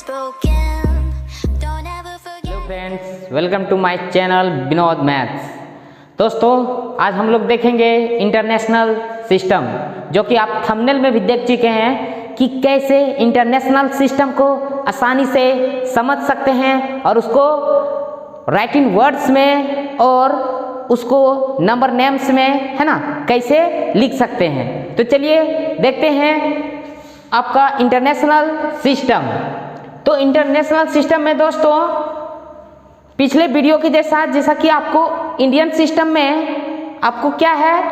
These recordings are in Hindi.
spoken. Don't ever forget. Hello friends, welcome to my channel Vinod maths. दोस्तों, आज हम लोग देखेंगे इंटरनेशनल सिस्टम, जो कि आप थंबनेल में भी देख चुके हैं कि कैसे इंटरनेशनल सिस्टम को आसानी से समझ सकते हैं और उसको राइटिंग वर्ड्स में और उसको नंबर नेम्स में, है ना, कैसे लिख सकते हैं। तो चलिए देखते हैं आपका इंटरनेशनल सिस्टम। तो इंटरनेशनल सिस्टम में दोस्तों, पिछले वीडियो के जैसा कि आपको इंडियन सिस्टम में आपको क्या है,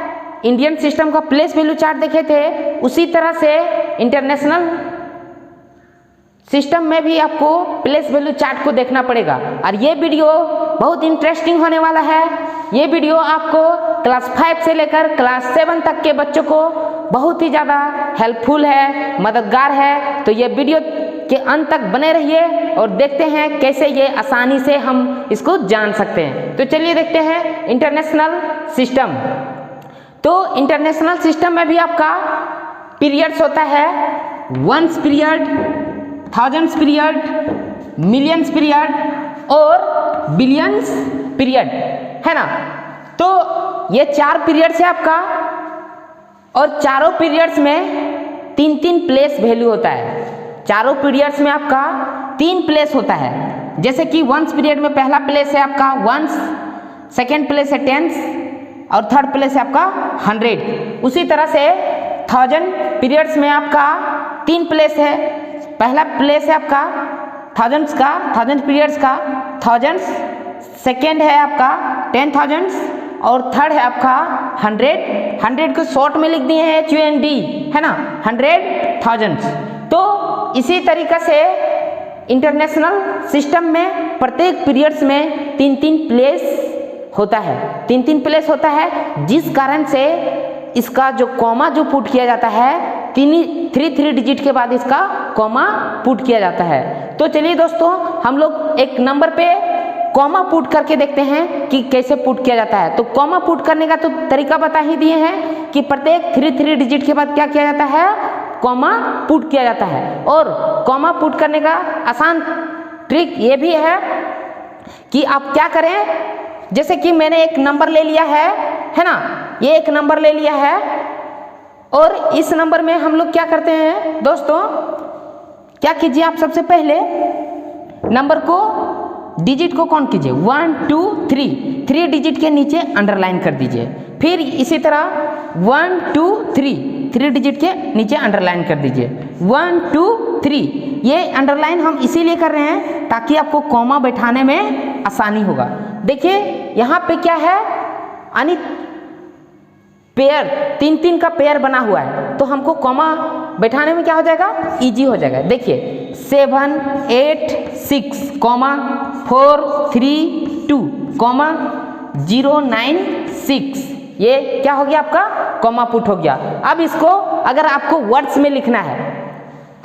इंडियन सिस्टम का प्लेस वैल्यू चार्ट देखे थे, उसी तरह से इंटरनेशनल सिस्टम में भी आपको प्लेस वैल्यू चार्ट को देखना पड़ेगा। और ये वीडियो बहुत इंटरेस्टिंग होने वाला है। ये वीडियो आपको क्लास 5 से लेकर क्लास 7 तक के बच्चों को बहुत ही ज़्यादा हेल्पफुल है, मददगार है। तो ये वीडियो के अंत तक बने रहिए और देखते हैं कैसे ये आसानी से हम इसको जान सकते हैं। तो चलिए देखते हैं इंटरनेशनल सिस्टम। तो इंटरनेशनल सिस्टम में भी आपका पीरियड्स होता है, ones period, thousands period, millions period और बिलियंस पीरियड, है ना। तो ये 4 पीरियड्स है आपका, और चारों पीरियड्स में 3-3 प्लेस वैल्यू होता है। चारों पीरियड्स में आपका 3 प्लेस होता है। जैसे कि वंस पीरियड में पहला प्लेस है आपका वंस, सेकेंड प्लेस है टेंस और थर्ड प्लेस है आपका 100। उसी तरह से 1000 पीरियड्स में आपका 3 प्लेस है। पहला प्लेस है आपका थाउजेंड्स का, 1000 पीरियड्स का थाउजेंड्स, सेकेंड है आपका 10,000 और थर्ड है आपका 100 को शॉर्ट में लिख दिए हैं HUND, है ना, 100,000। तो इसी तरीक़ा से इंटरनेशनल सिस्टम में प्रत्येक पीरियड्स में 3-3 प्लेस होता है, 3-3 प्लेस होता है, जिस कारण से इसका जो कॉमा जो पुट किया जाता है, 3 डिजिट के बाद इसका कॉमा पुट किया जाता है। तो चलिए दोस्तों, हम लोग एक नंबर पे कॉमा पुट करके देखते हैं कि कैसे पुट किया जाता है। तो कॉमा पुट करने का तो तरीका बता ही दिए हैं कि प्रत्येक 3 डिजिट के बाद क्या किया जाता है, कॉमा पुट किया जाता है। और कॉमा पुट करने का आसान ट्रिक ये भी है कि आप क्या करें, जैसे कि मैंने एक नंबर ले लिया है ना, ये एक नंबर ले लिया है और इस नंबर में हम लोग क्या करते हैं दोस्तों, क्या कीजिए आप, सबसे पहले नंबर को, डिजिट को काउंट कीजिए, 1 2 3 डिजिट के नीचे अंडरलाइन कर दीजिए। फिर इसी तरह 1 2 3 डिजिट के नीचे अंडरलाइन कर दीजिए, 1 2 3। ये अंडरलाइन हम इसीलिए कर रहे हैं ताकि आपको कॉमा बैठाने में आसानी होगा। देखिए यहाँ पे क्या है, यानी पेयर, 3-3 का पेयर बना हुआ है, तो हमको कॉमा बैठाने में क्या हो जाएगा, इजी हो जाएगा। देखिए 7 8 6 4 3 2 0 9 6, ये क्या हो गया आपका, कॉमा पुट हो गया। अब इसको अगर आपको वर्ड्स में लिखना है,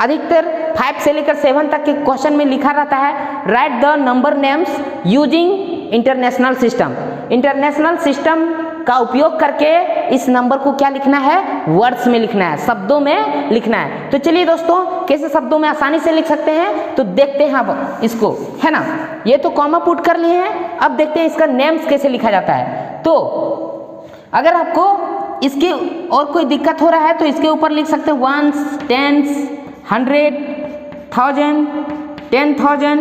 अधिकतर 5 से लेकर 7 तक के क्वेश्चन में लिखा रहता है, right the number names using international system. International system का उपयोग करके इस नंबर को क्या लिखना है, वर्ड्स में लिखना है, शब्दों में लिखना है। तो चलिए दोस्तों, कैसे शब्दों में आसानी से लिख सकते हैं तो देखते हैं अब इसको, है ना। ये तो कॉमा पुट कर लिए हैं, अब देखते हैं इसका नेम्स कैसे लिखा जाता है। तो अगर आपको इसके और कोई दिक्कत हो रहा है तो इसके ऊपर लिख सकते हैं वंस, टेंस, 100, 1000, 10,000,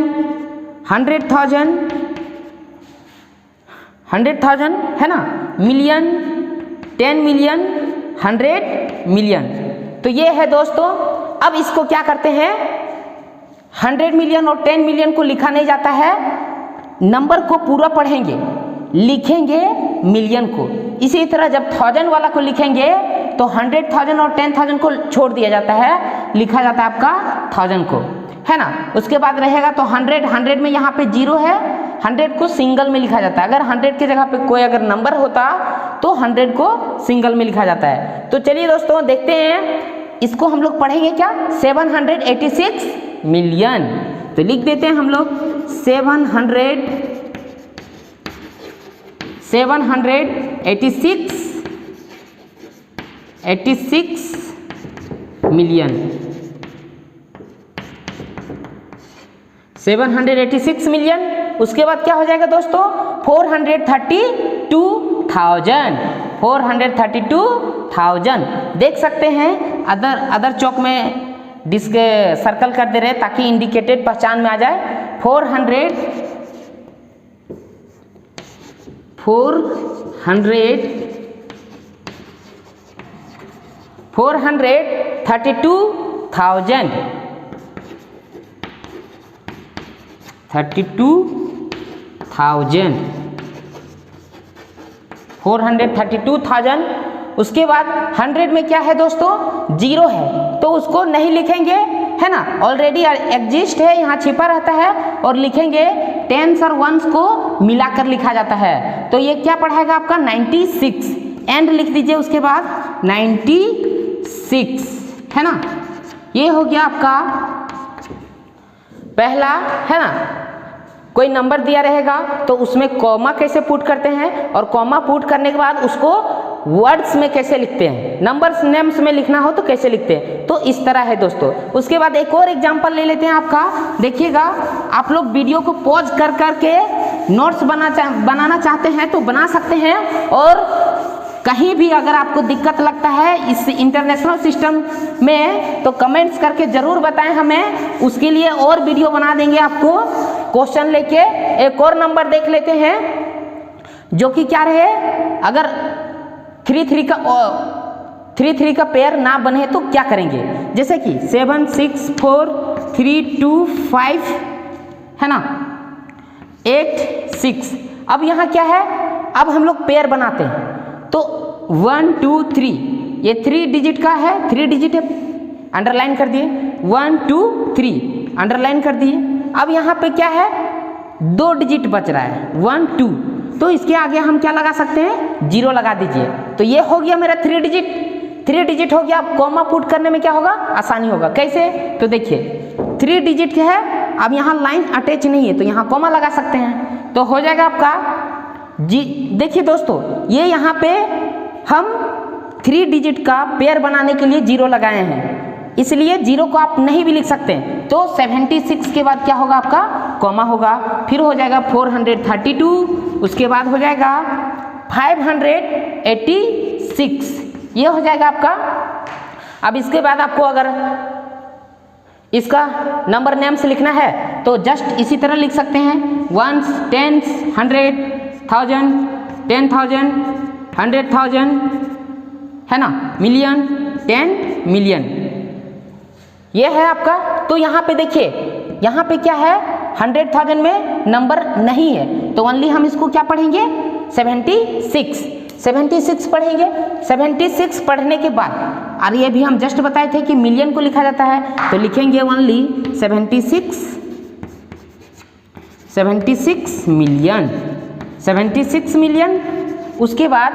100,000, है ना, मिलियन, 10 मिलियन, 100 मिलियन। तो ये है दोस्तों। अब इसको क्या करते हैं, 100 मिलियन और 10 मिलियन को लिखा नहीं जाता है, नंबर को पूरा पढ़ेंगे, लिखेंगे मिलियन को। इसी तरह जब 1000 वाला को लिखेंगे तो 100,000 और 10,000 को छोड़ दिया जाता है, लिखा जाता है आपका 1000 को, है ना। उसके बाद रहेगा तो 100 में यहाँ पे 0 है, 100 को सिंगल में लिखा जाता है। अगर 100 की जगह पे कोई अगर नंबर होता तो 100 को सिंगल में लिखा जाता है। तो चलिए दोस्तों देखते हैं, इसको हम लोग पढ़ेंगे क्या, 786 मिलियन। तो लिख देते हैं हम लोग 786 मिलियन। 786 मिलियन। उसके बाद क्या हो जाएगा दोस्तों 432,000, 432,000। देख सकते हैं अदर चौक में डिस्क सर्कल कर दे रहे हैं ताकि इंडिकेटेड पहचान में आ जाए। 432,000 432,000। उसके बाद 100 में क्या है दोस्तों 0 है तो उसको नहीं लिखेंगे, है ना, ऑलरेडी एग्जिस्ट है, यहाँ छिपा रहता है, और लिखेंगे 10s और 1s को मिलाकर लिखा जाता है। तो ये क्या पढ़ाएगा आपका 96, एंड लिख दीजिए उसके बाद 96, है ना। ये हो गया आपका पहला, है ना। कोई नंबर दिया रहेगा तो उसमें कॉमा कैसे पुट करते हैं, और कॉमा पुट करने के बाद उसको वर्ड्स में कैसे लिखते हैं, नंबर्स नेम्स में लिखना हो तो कैसे लिखते हैं, तो इस तरह है दोस्तों। उसके बाद एक और एग्जांपल ले लेते हैं आपका, देखिएगा आप लोग वीडियो को पॉज कर करके नोट्स बनाना चाहते हैं तो बना सकते हैं, और कहीं भी अगर आपको दिक्कत लगता है इस इंटरनेशनल सिस्टम में तो कमेंट्स करके ज़रूर बताएं हमें, उसके लिए और वीडियो बना देंगे आपको क्वेश्चन लेके। एक और नंबर देख लेते हैं जो कि क्या रहे, अगर 3 का पेयर ना बने तो क्या करेंगे, जैसे कि 7 6 4 3 2 5, है ना, 8 6। अब यहाँ क्या है, अब हम लोग पेयर बनाते हैं तो 1 2 3, ये 3 डिजिट का है, 3 डिजिट है, अंडरलाइन कर दिए, 1 2 3 अंडरलाइन कर दिए। अब यहाँ पे क्या है 2 डिजिट बच रहा है 1 2, तो इसके आगे हम क्या लगा सकते हैं 0 लगा दीजिए। तो ये हो गया मेरा 3 डिजिट हो गया। अब कॉमा पुट करने में क्या होगा आसानी होगा, कैसे, तो देखिए 3 डिजिट है, अब यहाँ लाइन अटैच नहीं है तो यहाँ कॉमा लगा सकते हैं, तो हो जाएगा आपका जी। देखिए दोस्तों ये यहाँ पे हम 3 डिजिट का पेयर बनाने के लिए 0 लगाए हैं, इसलिए 0 को आप नहीं भी लिख सकते, तो 76 के बाद क्या होगा आपका कॉमा होगा, फिर हो जाएगा 432, उसके बाद हो जाएगा 586, ये हो जाएगा आपका। अब इसके बाद आपको अगर इसका नंबर नेम से लिखना है तो जस्ट इसी तरह लिख सकते हैं, 1s 10s 100 1000 10,000 100,000, है ना, मिलियन 10 मिलियन, ये है आपका। तो यहाँ पे देखिए यहाँ पे क्या है 100,000 में नंबर नहीं है तो ओनली हम इसको क्या पढ़ेंगे 76 पढ़ेंगे। 76 पढ़ने के बाद, और ये भी हम जस्ट बताए थे कि मिलियन को लिखा जाता है, तो लिखेंगे ओनली 76 मिलियन। उसके बाद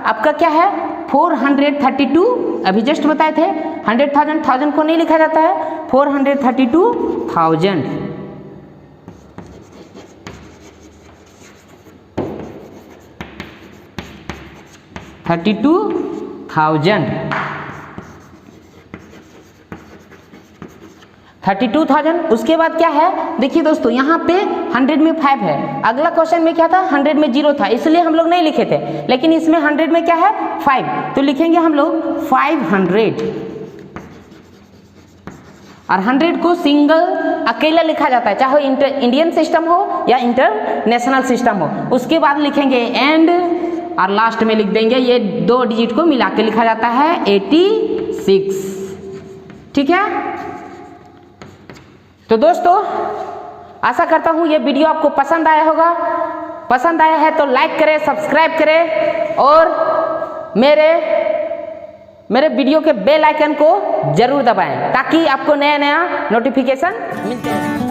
आपका क्या है 432, अभी जस्ट बताए थे 100,000 को नहीं लिखा जाता है, 432,000। उसके बाद क्या है देखिए दोस्तों यहाँ पे 100 में 5 है, अगला क्वेश्चन में क्या था 100 में 0 था, इसलिए हम लोग नहीं लिखे थे, लेकिन इसमें 100 में क्या है 5, तो लिखेंगे हम लोग 500, और 100 को सिंगल अकेला लिखा जाता है, चाहे इंडियन सिस्टम हो या इंटरनेशनल सिस्टम हो। उसके बाद लिखेंगे एंड, और लास्ट में लिख देंगे ये 2 डिजिट को मिला के लिखा जाता है 86, ठीक है। तो दोस्तों आशा करता हूँ ये वीडियो आपको पसंद आया होगा, पसंद आया है तो लाइक करें, सब्सक्राइब करें, और मेरे वीडियो के बेल आइकन को जरूर दबाएं ताकि आपको नया नोटिफिकेशन मिलते रहे।